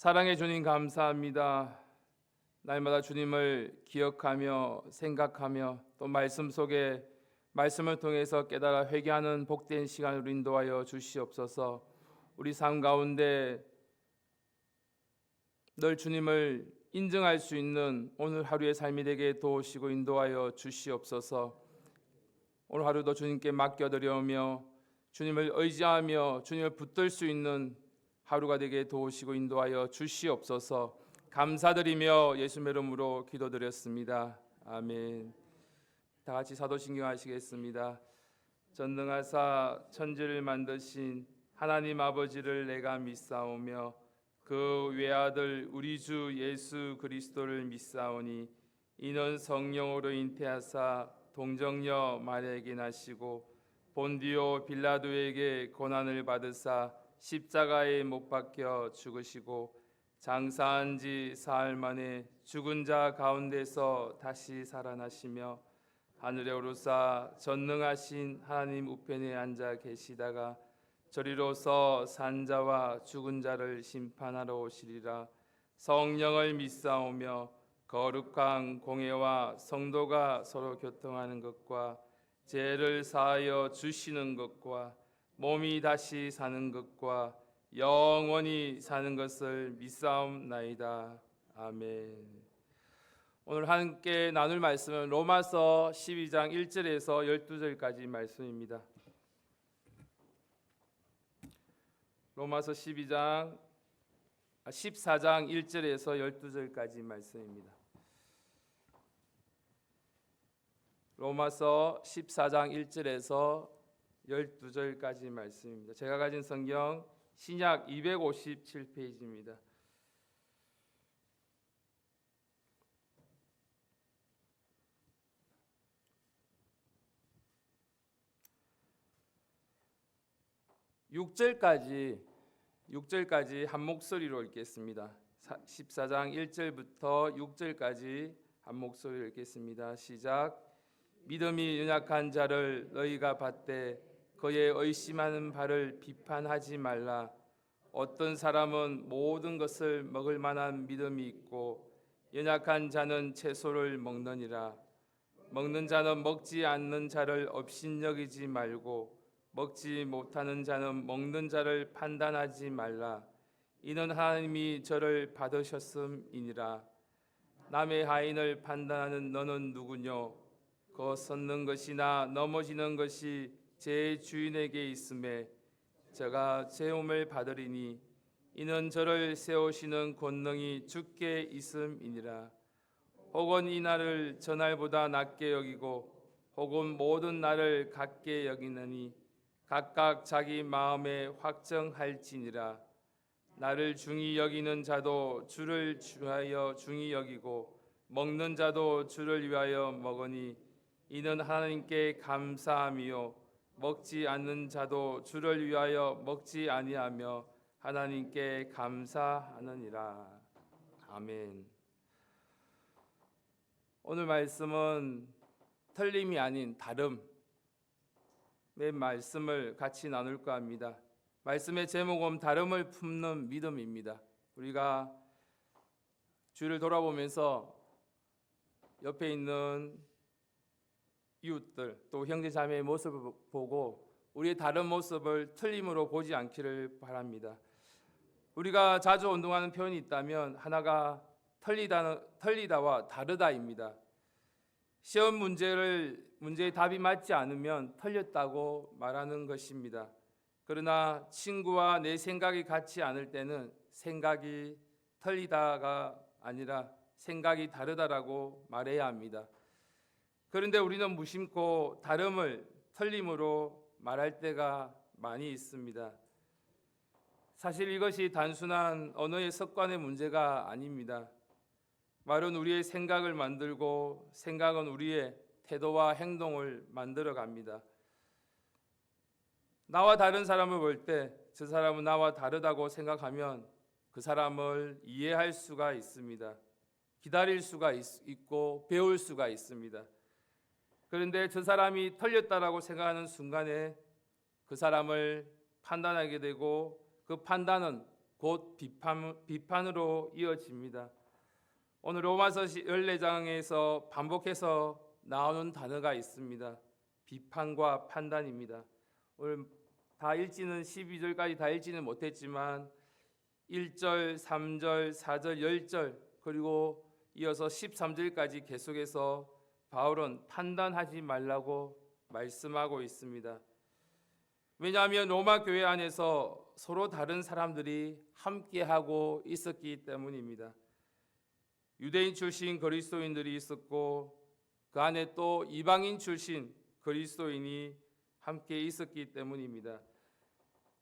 사랑의 주님 감사합니다. 날마다 주님을 기억하며 생각하며 또 말씀 속에 말씀을 통해서 깨달아 회개하는 복된 시간을 인도하여 주시옵소서. 우리 삶 가운데 늘 주님을 인정할 수 있는 오늘 하루의 삶이 되게 도우시고 인도하여 주시옵소서. 오늘 하루도 주님께 맡겨드려오며 주님을 의지하며 주님을 붙들 수 있는 하루가 되게 도우시고 인도하여 주시옵소서. 감사드리며 예수님의 이름으로 기도드렸습니다. 아멘. 다 같이 사도신경 하시겠습니다. 전능하사 천지를 만드신 하나님 아버지를 내가 믿사오며 그 외아들 우리 주 예수 그리스도를 믿사오니 이는 성령으로 잉태하사 동정녀 마리아에게 나시고 본디오 빌라도에게 고난을 받으사 십자가에 못 박혀 죽으시고 장사한 지 사흘 만에 죽은 자 가운데서 다시 살아나시며 하늘에 오르사 전능하신 하나님 우편에 앉아 계시다가 저리로서 산자와 죽은 자를 심판하러 오시리라. 성령을 믿사오며 거룩한 공회와 성도가 서로 교통하는 것과 죄를 사하여 주시는 것과 몸이 다시 사는 것과 영원히 사는 것을 믿사옵나이다. 아멘. 오늘 함께 나눌 말씀은 로마서 12장 1절에서 12절까지 말씀입니다. 로마서 14장 1절에서 12절까지 말씀입니다. 로마서 14장 1절에서 12절까지 말씀입니다. 제가 가진 성경 신약 257페이지입니다. (6절까지) 한 목소리로 읽겠습니다. 14장 1절부터 6절까지 한 목소리로 읽겠습니다. 시작. 믿음이 연약한 자를 너희가 받되 그의 의심하는 바를 비판하지 말라. 어떤 사람은 모든 것을 먹을 만한 믿음이 있고 연약한 자는 채소를 먹느니라. 먹는 자는 먹지 않는 자를 업신여기지 말고 먹지 못하는 자는 먹는 자를 판단하지 말라. 이는 하나님이 저를 받으셨음이니라. 남의 하인을 판단하는 너는 누구뇨? 그 섰는 것이나 넘어지는 것이 제 주인에게 있음에 저가 세움을 받으리니 이는 저를 세우시는 권능이 주께 있음이니라. 혹은 이 날을 저날보다 낮게 여기고 혹은 모든 날을 같게 여기느니 각각 자기 마음에 확정할지니라. 나를 중히 여기는 자도 주를 위하여 중히 여기고 먹는 자도 주를 위하여 먹으니 이는 하나님께 감사함이요 먹지 않는 자도 주를 위하여 먹지 아니하며 하나님께 감사하느니라. 아멘. 오늘 말씀은 틀림이 아닌 다름의 말씀을 같이 나눌까 합니다. 말씀의 제목은 다름을 품는 믿음입니다. 우리가 주를 돌아보면서 옆에 있는 이웃들 또 형제 자매의 모습을 보고 우리의 다른 모습을 틀림으로 보지 않기를 바랍니다. 우리가 자주 운동하는 표현이 있다면 하나가 틀리다와 다르다입니다. 시험 문제의 답이 맞지 않으면 틀렸다고 말하는 것입니다. 그러나 친구와 내 생각이 같지 않을 때는 생각이 틀리다가 아니라 생각이 다르다라고 말해야 합니다. 그런데 우리는 무심코 다름을 틀림으로 말할 때가 많이 있습니다. 사실 이것이 단순한 언어의 습관의 문제가 아닙니다. 말은 우리의 생각을 만들고 생각은 우리의 태도와 행동을 만들어 갑니다. 나와 다른 사람을 볼 때 저 사람은 나와 다르다고 생각하면 그 사람을 이해할 수가 있습니다. 기다릴 수가 있고 배울 수가 있습니다. 그런데 저 사람이 틀렸다라고 생각하는 순간에 그 사람을 판단하게 되고 그 판단은 곧 비판으로 이어집니다. 오늘 로마서 14장에서 반복해서 나오는 단어가 있습니다. 비판과 판단입니다. 오늘 다 읽지는 12절까지 다 읽지는 못했지만 1절, 3절, 4절, 10절 그리고 이어서 13절까지 계속해서 바울은 판단하지 말라고 말씀하고 있습니다. 왜냐하면 로마 교회 안에서 서로 다른 사람들이 함께하고 있었기 때문입니다. 유대인 출신 그리스도인들이 있었고 그 안에 또 이방인 출신 그리스도인이 함께 있었기 때문입니다.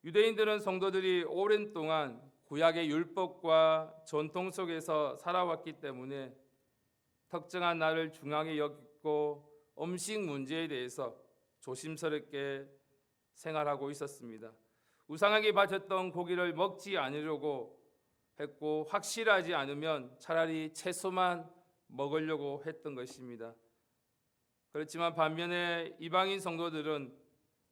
유대인들은 성도들이 오랜 동안 구약의 율법과 전통 속에서 살아왔기 때문에 특정한 날을 중요하게 여겼고 음식 문제에 대해서 조심스럽게 생활하고 있었습니다. 우상에게 바쳤던 고기를 먹지 않으려고 했고 확실하지 않으면 차라리 채소만 먹으려고 했던 것입니다. 그렇지만 반면에 이방인 성도들은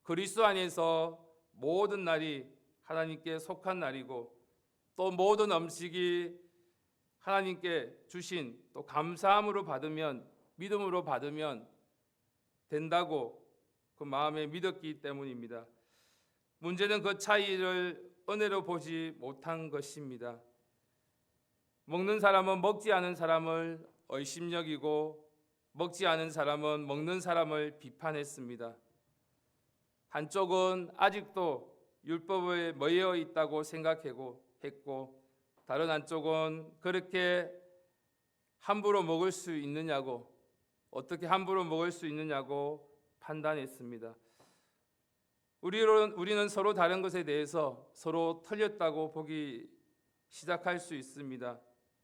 그리스도 안에서 모든 날이 하나님께 속한 날이고 또 모든 음식이 하나님께 주신 또 감사함으로 받으면 믿음으로 받으면 된다고 그 마음에 믿었기 때문입니다. 문제는 그 차이를 은혜로 보지 못한 것입니다. 먹는 사람은 먹지 않은 사람을 의심여기고 먹지 않은 사람은 먹는 사람을 비판했습니다. 한쪽은 아직도 율법에 매여 있다고 생각했고 다른 한쪽은 그렇게 함부로 먹을 수 있느냐고 어떻게 함부로 먹을 수 있느냐고 판단했습니다. 우리는 서로 다른 것에 대해서 서로 틀렸다고 보기 시작할 수 있습니다.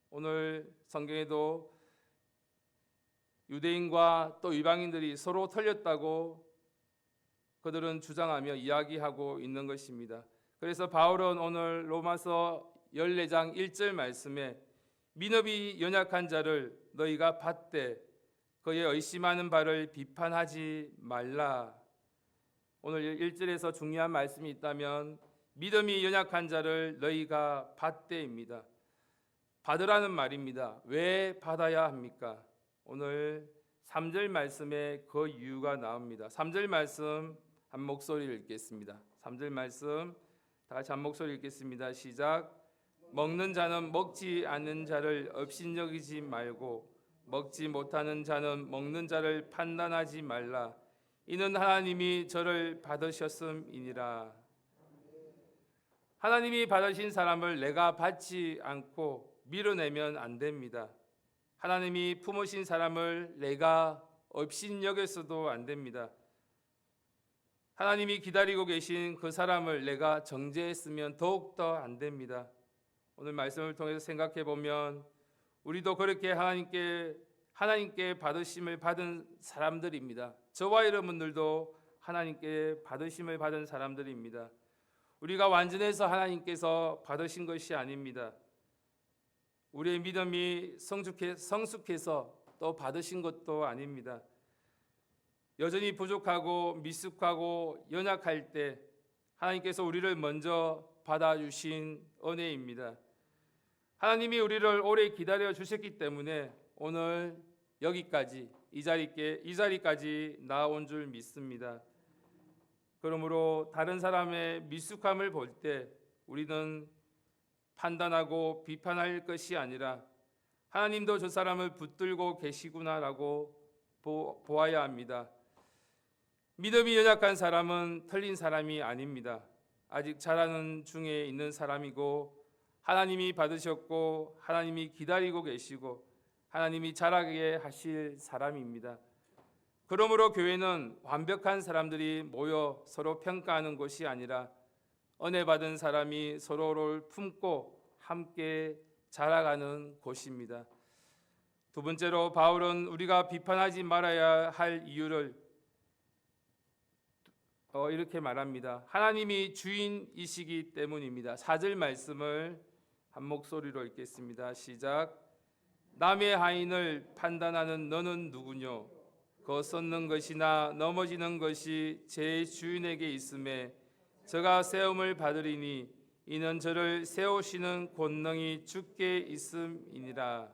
오늘 성경에도 유대인과 또 이방인들이 서로 틀렸다고 그들은 주장하며 이야기하고 있는 것입니다. 그래서 바울은 오늘 로마서 14장 1절 말씀에 민업이 연약한 자를 너희가 받되 그의 의심하는 바를 비판하지 말라. 오늘 1절에서 중요한 말씀이 있다면 믿음이 연약한 자를 너희가 받되입니다. 받으라는 말입니다. 왜 받아야 합니까? 오늘 3절 말씀에 그 이유가 나옵니다. 3절 말씀 한 목소리를 읽겠습니다. 3절 말씀 다 같이 한 목소리 읽겠습니다. 시작. 먹는 자는 먹지 않는 자를 업신여기지 말고 먹지 못하는 자는 먹는 자를 판단하지 말라. 이는 하나님이 저를 받으셨음이니라. 하나님이 받으신 사람을 내가 받지 않고 밀어내면 안 됩니다. 하나님이 품으신 사람을 내가 업신여겨서도 안 됩니다. 하나님이 기다리고 계신 그 사람을 내가 정죄했으면 더욱더 안 됩니다. 오늘 말씀을 통해서 생각해 보면 우리도 그렇게 하나님께 받으심을 받은 사람들입니다. 저와 여러분들도 하나님께 받으심을 받은 사람들입니다. 우리가 완전해서 하나님께서 받으신 것이 아닙니다. 우리의 믿음이 성숙해서 또 받으신 것도 아닙니다. 여전히 부족하고 미숙하고 연약할 때 하나님께서 우리를 먼저 받아주신 은혜입니다. 하나님이 우리를 오래 기다려 주셨기 때문에 오늘 여기까지 이 자리까지 나온 줄 믿습니다. 그러므로 다른 사람의 미숙함을 볼 때 우리는 판단하고 비판할 것이 아니라 하나님도 저 사람을 붙들고 계시구나라고 보아야 합니다. 믿음이 연약한 사람은 틀린 사람이 아닙니다. 아직 자라는 중에 있는 사람이고 하나님이 받으셨고 하나님이 기다리고 계시고 하나님이 자라게 하실 사람입니다. 그러므로 교회는 완벽한 사람들이 모여 서로 평가하는 곳이 아니라 은혜 받은 사람이 서로를 품고 함께 자라가는 곳입니다. 두 번째로 바울은 우리가 비판하지 말아야 할 이유를 이렇게 말합니다. 하나님이 주인이시기 때문입니다. 4절 말씀을 한 목소리로 읽겠습니다. 시작. 남의 하인을 판단하는 너는 누구뇨? 그 쏟는 것이나 넘어지는 것이 제 주인에게 있음에 저가 세움을 받으리니 이는 저를 세우시는 권능이 주께 있음이니라.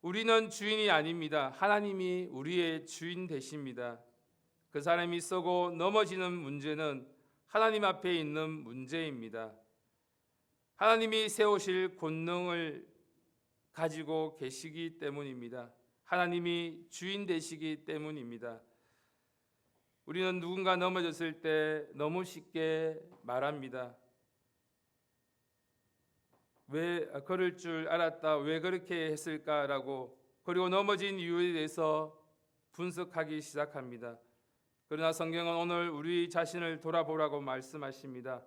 우리는 주인이 아닙니다. 하나님이 우리의 주인 되십니다. 그 사람이 쏘고 넘어지는 문제는 하나님 앞에 있는 문제입니다. 하나님이 세우실 권능을 가지고 계시기 때문입니다. 하나님이 주인 되시기 때문입니다. 우리는 누군가 넘어졌을 때 너무 쉽게 말합니다. 왜 그럴 줄 알았다, 왜 그렇게 했을까라고, 그리고 넘어진 이유에 대해서 분석하기 시작합니다. 그러나 성경은 오늘 우리 자신을 돌아보라고 말씀하십니다.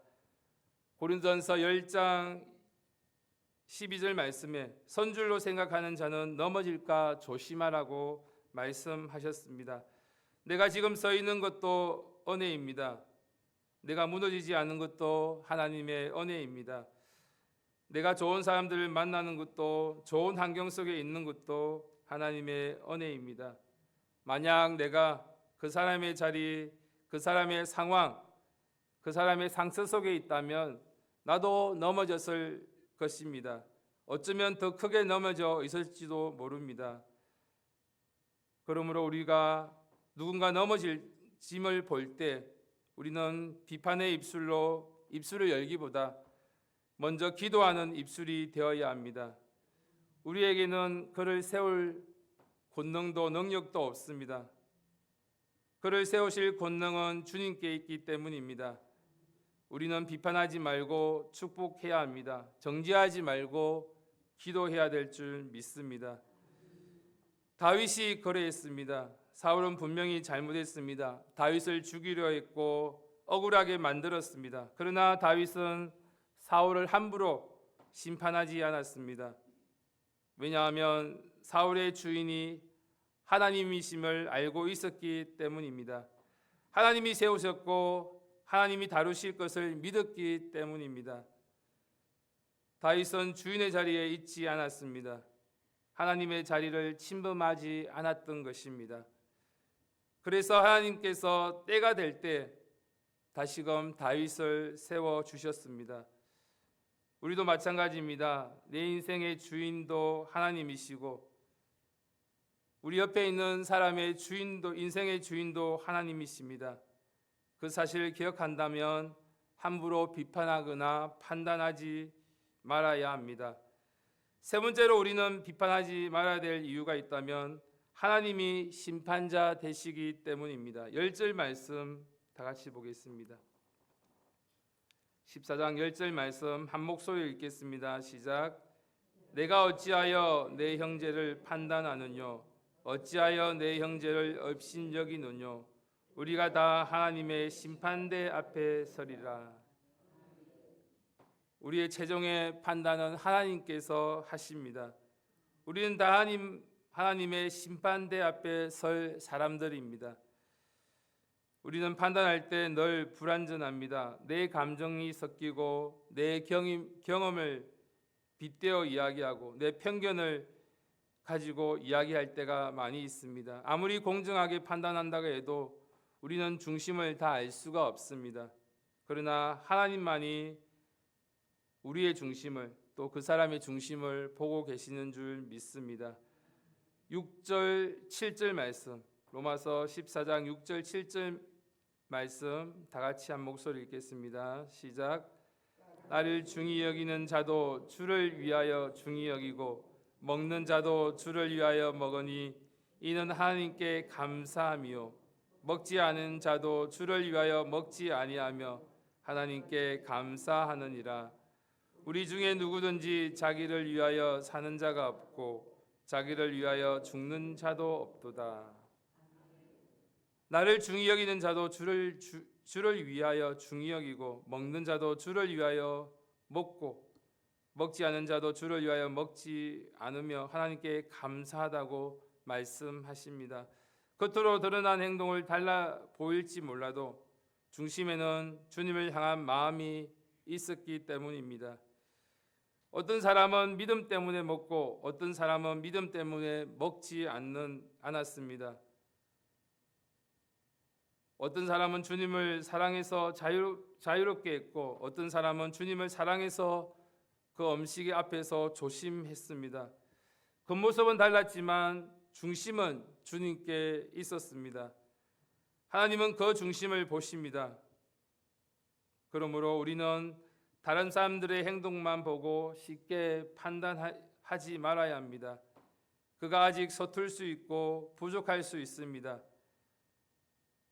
고린도전서 10장 12절 말씀에 선줄로 생각하는 자는 넘어질까 조심하라고 말씀하셨습니다. 내가 지금 서 있는 것도 은혜입니다. 내가 무너지지 않는 것도 하나님의 은혜입니다. 내가 좋은 사람들을 만나는 것도, 좋은 환경 속에 있는 것도 하나님의 은혜입니다. 만약 내가 그 사람의 자리, 그 사람의 상황, 그 사람의 상처 속에 있다면 나도 넘어졌을 것입니다. 어쩌면 더 크게 넘어져 있을지도 모릅니다. 그러므로 우리가 누군가 넘어짐을 볼 때 우리는 비판의 입술을 열기보다 먼저 기도하는 입술이 되어야 합니다. 우리에게는 그를 세울 권능도 능력도 없습니다. 그를 세우실 권능은 주님께 있기 때문입니다. 우리는 비판하지 말고 축복해야 합니다. 정죄하지 말고 기도해야 될 줄 믿습니다. 다윗이 그러했습니다. 사울은 분명히 잘못했습니다. 다윗을 죽이려 했고 억울하게 만들었습니다. 그러나 다윗은 사울을 함부로 심판하지 않았습니다. 왜냐하면 사울의 주인이 하나님이심을 알고 있었기 때문입니다. 하나님이 세우셨고 하나님이 다루실 것을 믿었기 때문입니다. 다윗은 주인의 자리에 있지 않았습니다. 하나님의 자리를 침범하지 않았던 것입니다. 그래서 하나님께서 때가 될 때 다시금 다윗을 세워주셨습니다. 우리도 마찬가지입니다. 내 인생의 주인도 하나님이시고 우리 옆에 있는 사람의 주인도, 인생의 주인도 하나님이십니다. 그 사실을 기억한다면 함부로 비판하거나 판단하지 말아야 합니다. 세 번째로 우리는 비판하지 말아야 될 이유가 있다면 하나님이 심판자 되시기 때문입니다. 10절 말씀 다 같이 보겠습니다. 14장 10절 말씀 한 목소리로 읽겠습니다. 시작. 내가 어찌하여 내 형제를 판단하느뇨? 어찌하여 내 형제를 업신여기느뇨? 우리가 다 하나님의 심판대 앞에 서리라. 우리의 최종의 판단은 하나님께서 하십니다. 우리는 다 하나님의 심판대 앞에 설 사람들입니다. 우리는 판단할 때 늘 불완전합니다. 내 감정이 섞이고 내 경험을 빗대어 이야기하고 내 편견을 가지고 이야기할 때가 많이 있습니다. 아무리 공정하게 판단한다고 해도 우리는 중심을 다 알 수가 없습니다. 그러나 하나님만이 우리의 중심을, 또 그 사람의 중심을 보고 계시는 줄 믿습니다. 6절 7절 말씀, 로마서 14장 6절 7절 말씀 다 같이 한 목소리 읽겠습니다. 시작. 나를 중히 여기는 자도 주를 위하여 중히 여기고 먹는 자도 주를 위하여 먹으니 이는 하나님께 감사함이요 먹지 않은 자도 주를 위하여 먹지 아니하며 하나님께 감사하느니라. 우리 중에 누구든지 자기를 위하여 사는 자가 없고 자기를 위하여 죽는 자도 없도다. 나를 중히 여기는 자도 주를 위하여 중히 여기고 먹는 자도 주를 위하여 먹고 먹지 않은 자도 주를 위하여 먹지 않으며 하나님께 감사하다고 말씀하십니다. 겉으로 드러난 행동을 달라 보일지 몰라도 중심에는 주님을 향한 마음이 있었기 때문입니다. 어떤 사람은 믿음 때문에 먹고 어떤 사람은 믿음 때문에 먹지 않았습니다. 어떤 사람은 주님을 사랑해서 자유롭게 했고 어떤 사람은 주님을 사랑해서 그 음식 앞에서 조심했습니다. 겉모습은 달랐지만 중심은 주님께 있었습니다. 하나님은 그 중심을 보십니다. 그러므로 우리는 다른 사람들의 행동만 보고 쉽게 판단하지 말아야 합니다. 그가 아직 서툴 수 있고 부족할 수 있습니다.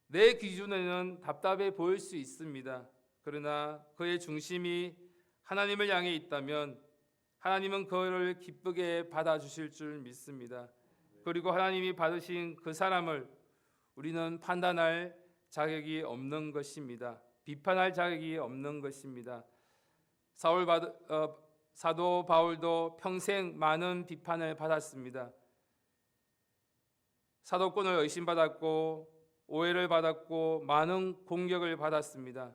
내 기준에는 답답해 보일 수 있습니다. 그러나 그의 중심이 하나님을 향해 있다면 하나님은 그를 기쁘게 받아주실 줄 믿습니다. 그리고 하나님이 받으신 그 사람을 우리는 판단할 자격이 없는 것입니다. 비판할 자격이 없는 것입니다. 사도 바울도 평생 많은 비판을 받았습니다. 사도권을 의심받았고 오해를 받았고 많은 공격을 받았습니다.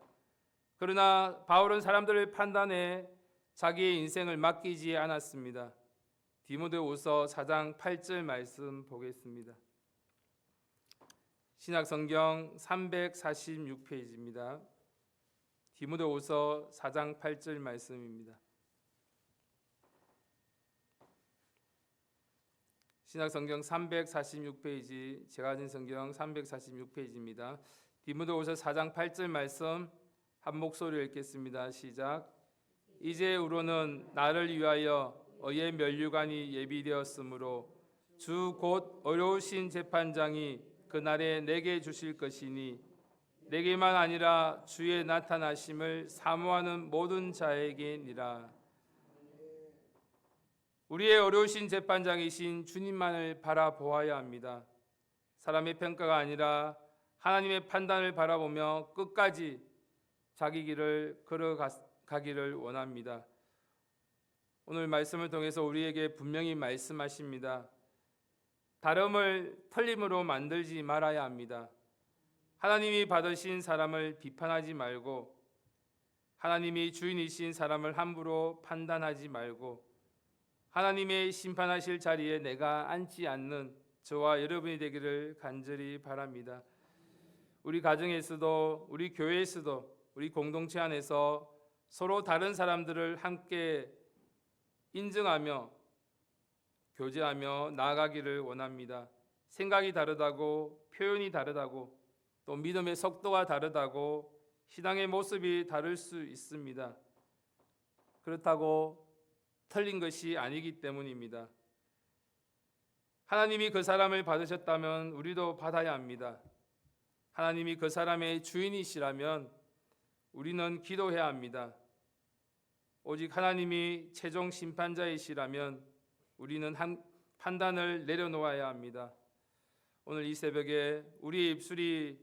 그러나 바울은 사람들을 판단해 자기의 인생을 맡기지 않았습니다. 디모데후서 4장 8절 말씀 보겠습니다. 신약성경 346페이지입니다. 디모데후서 4장 8절 말씀입니다. 신약성경 346페이지, 제가 가진 성경 346페이지입니다. 디모데후서 4장 8절 말씀 한 목소리로 읽겠습니다. 시작. 이제후로는 나를 위하여 의의 면류관이 예비되었으므로 주 곧 어려우신 재판장이 그날에 내게 주실 것이니 내게만 아니라 주의 나타나심을 사모하는 모든 자에게니라. 우리의 어려우신 재판장이신 주님만을 바라보아야 합니다. 사람의 평가가 아니라 하나님의 판단을 바라보며 끝까지 자기 길을 걸어가기를 원합니다. 오늘 말씀을 통해서 우리에게 분명히 말씀하십니다. 다름을 틀림으로 만들지 말아야 합니다. 하나님이 받으신 사람을 비판하지 말고 하나님이 주인이신 사람을 함부로 판단하지 말고 하나님의 심판하실 자리에 내가 앉지 않는 저와 여러분이 되기를 간절히 바랍니다. 우리 가정에서도 우리 교회에서도 우리 공동체 안에서 서로 다른 사람들을 함께 인정하며 교제하며 나아가기를 원합니다. 생각이 다르다고 표현이 다르다고 또 믿음의 속도가 다르다고 신앙의 모습이 다를 수 있습니다. 그렇다고 틀린 것이 아니기 때문입니다. 하나님이 그 사람을 받으셨다면 우리도 받아야 합니다. 하나님이 그 사람의 주인이시라면 우리는 기도해야 합니다. 오직 하나님이 최종 심판자이시라면 우리는 판단을 내려놓아야 합니다. 오늘 이 새벽에 우리의 입술이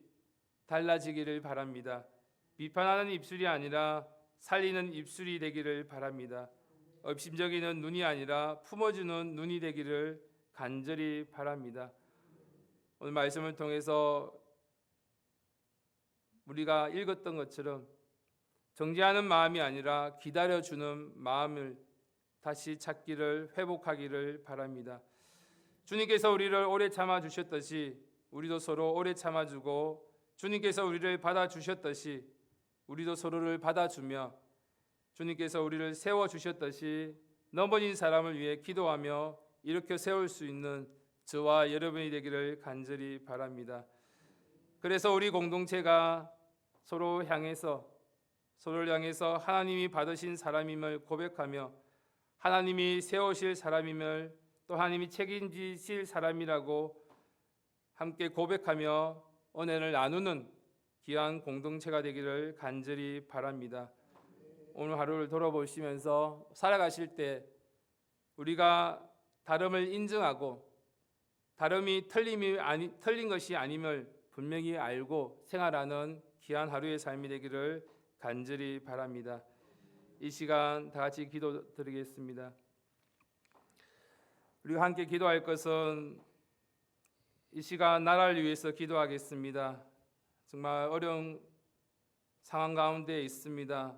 달라지기를 바랍니다. 비판하는 입술이 아니라 살리는 입술이 되기를 바랍니다. 업심적이는 눈이 아니라 품어주는 눈이 되기를 간절히 바랍니다. 오늘 말씀을 통해서 우리가 읽었던 것처럼 정죄하는 마음이 아니라 기다려주는 마음을 다시 찾기를 회복하기를 바랍니다. 주님께서 우리를 오래 참아주셨듯이 우리도 서로 오래 참아주고 주님께서 우리를 받아주셨듯이 우리도 서로를 받아주며 주님께서 우리를 세워주셨듯이 넘어진 사람을 위해 기도하며 일으켜 세울 수 있는 저와 여러분이 되기를 간절히 바랍니다. 그래서 우리 공동체가 서로를 향해서 하나님이 받으신 사람임을 고백하며 하나님이 세우실 사람임을 또 하나님이 책임지실 사람이라고 함께 고백하며 은혜를 나누는 귀한 공동체가 되기를 간절히 바랍니다. 오늘 하루를 돌아보시면서 살아가실 때 우리가 다름을 인정하고 다름이 틀린 것이 아님을 분명히 알고 생활하는 귀한 하루의 삶이 되기를 간절히 바랍니다. 이 시간 다 같이 기도 드리겠습니다. 우리가 함께 기도할 것은 이 시간 나라를 위해서 기도하겠습니다. 정말 어려운 상황 가운데 있습니다.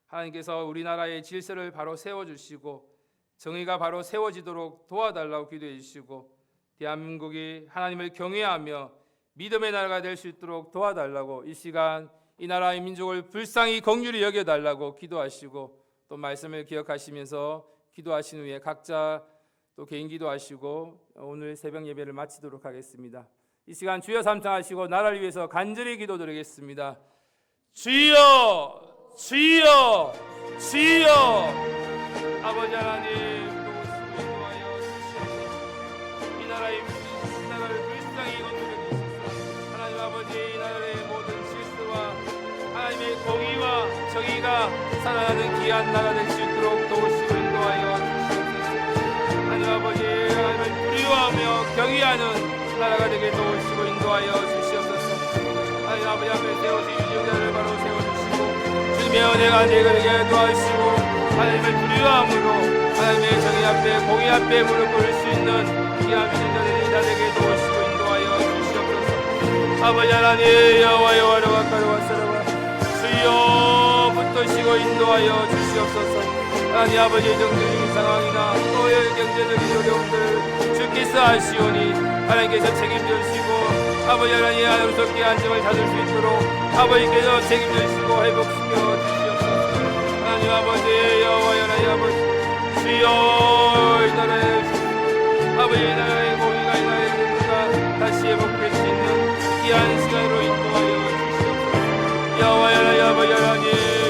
하나님께서 우리나라의 질서를 바로 세워주시고 정의가 바로 세워지도록 도와달라고 기도해 주시고 대한민국이 하나님을 경외하며 믿음의 나라가 될 수 있도록 도와달라고, 이 시간 이 나라의 민족을 불쌍히 긍휼히 여겨달라고 기도하시고, 또 말씀을 기억하시면서 기도하신 후에 각자 또 개인 기도하시고 오늘 새벽 예배를 마치도록 하겠습니다. 이 시간 주여 삼창하시고 나라를 위해서 간절히 기도드리겠습니다. 주여, 주여, 주여. 아버지 하나님, 도우시고 인도하여 주시옵소서. 이 나라의 나라를 불쌍히 건드려 주시옵소서. 하나님 아버지, 이 나라의 모든 실수와 하나님의 공의와 정의가 살아나는 귀한 나라 될 수 있도록 도우시고 인도하여 주시옵소서. 하나님 아버지, 하나님을 두려워하며 경외하는 나라가 되게 도우시고 인도하여 주시옵소서. 하나님 아버지 앞에 세우신 유정자를 바로 세워주시고 주님의 은혜가 내게 도와주시고, 하나님을 두려워함으로 하나님의 정의 앞에 공의 앞에 무릎 꿇을 수 있는 귀한 유정자들이 다 되게 도우시고 인도하여 주시옵소서. 아버지 하나님, 여호와여 가까이 왔사라와 주여 붙드시고 인도하여 주시옵소서. 하나님 아버지, 정치적인 상황이나 또의 경제적인 어려움들 주께서 아시오니 하나님께서 책임져 주시고, 아버지 하나님 하나님께 안정을 찾을 수 있도록 아버지께서 책임져 주시고 회복시켜 주시옵소서. 하나님 아버지, 여호와 하나님 아버지, 주여 이 나라에 아버지, 이 나라의 공의가 이 나라의 정부가 다시 회복될 수 있는 귀한 시간으로 인도하여 주시옵소서. 여호와 하나님 아버지 하나님,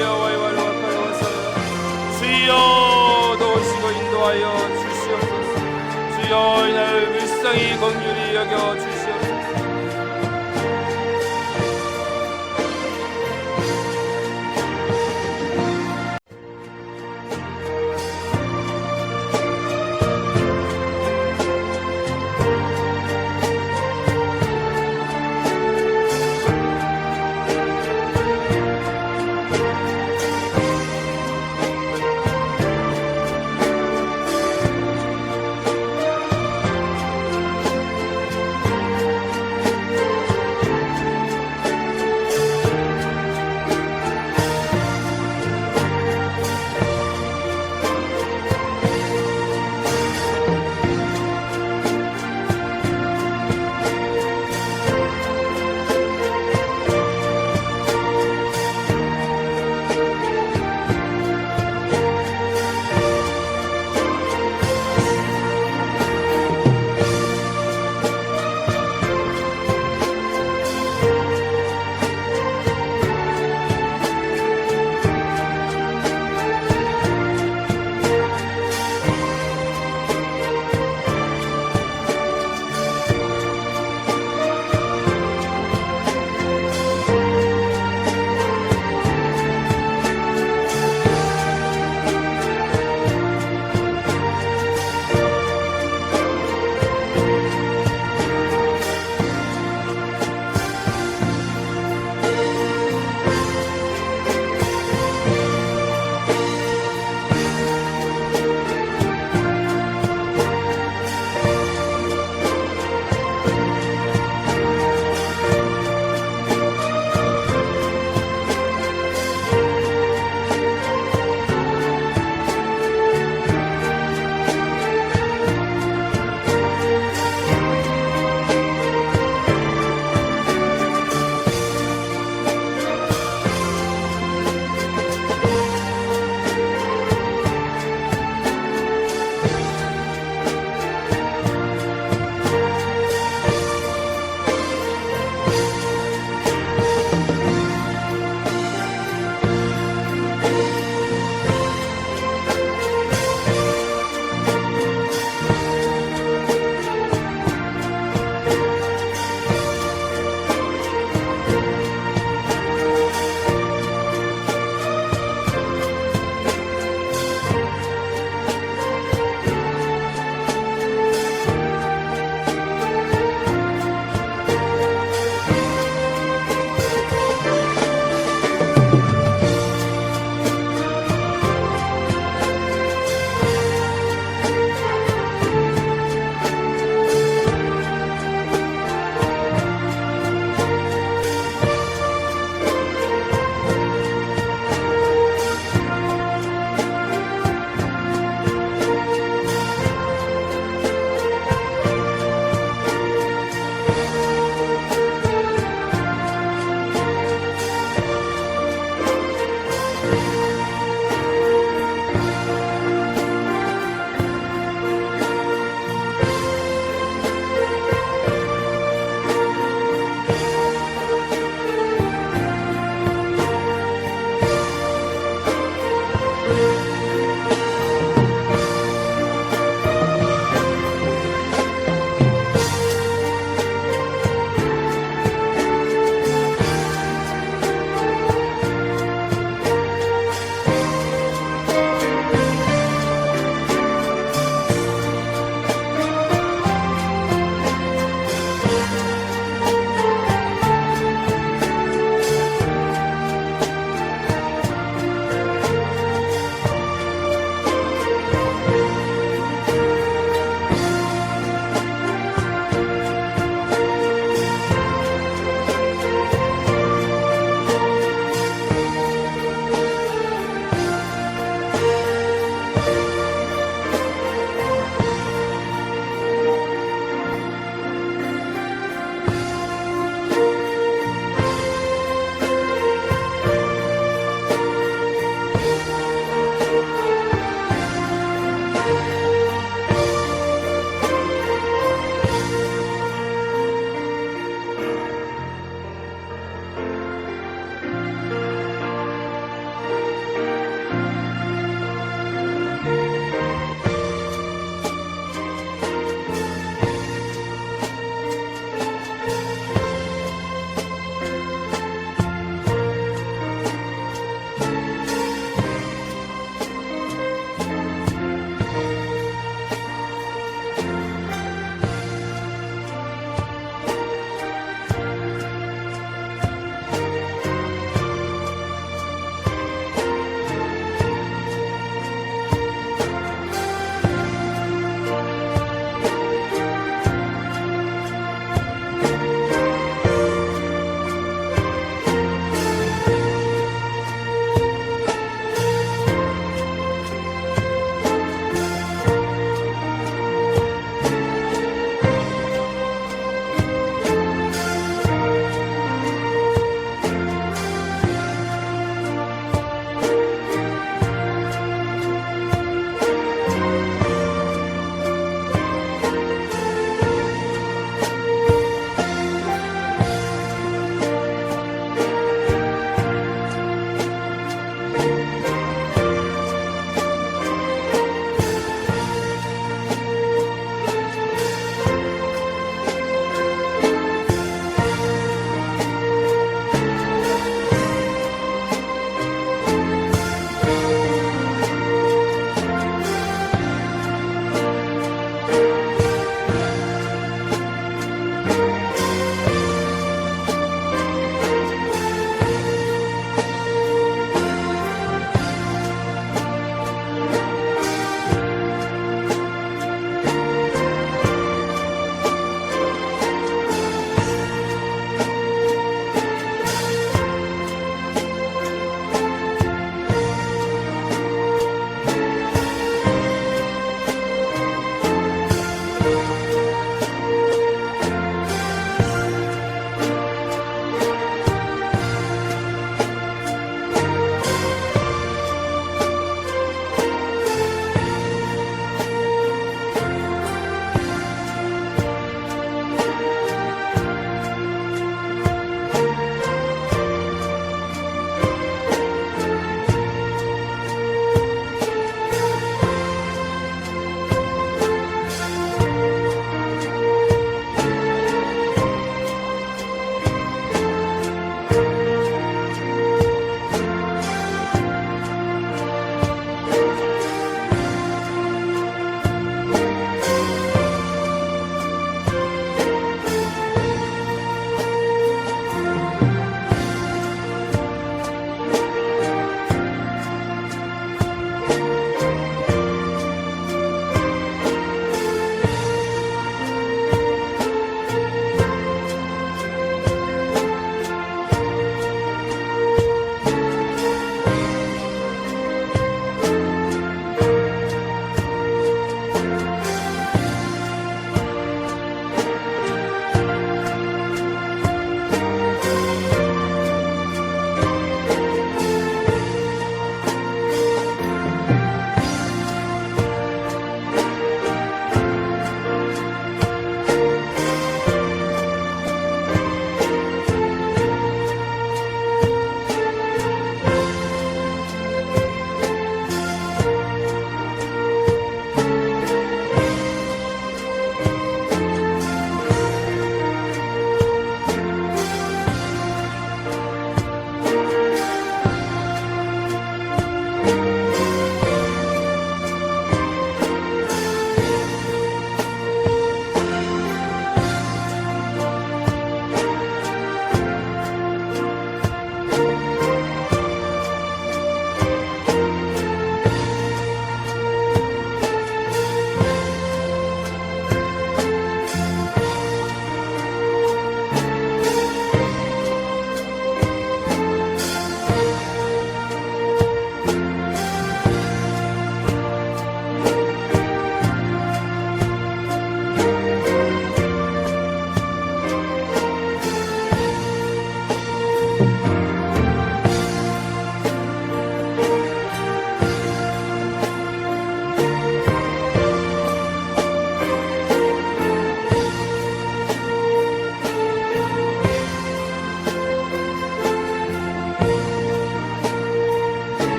여호와의 말로 가까이 와서 주여 도우시고 인도하여 주시옵소서. 주여 이 나라를 불쌍히 긍휼히 여겨 주시옵소서.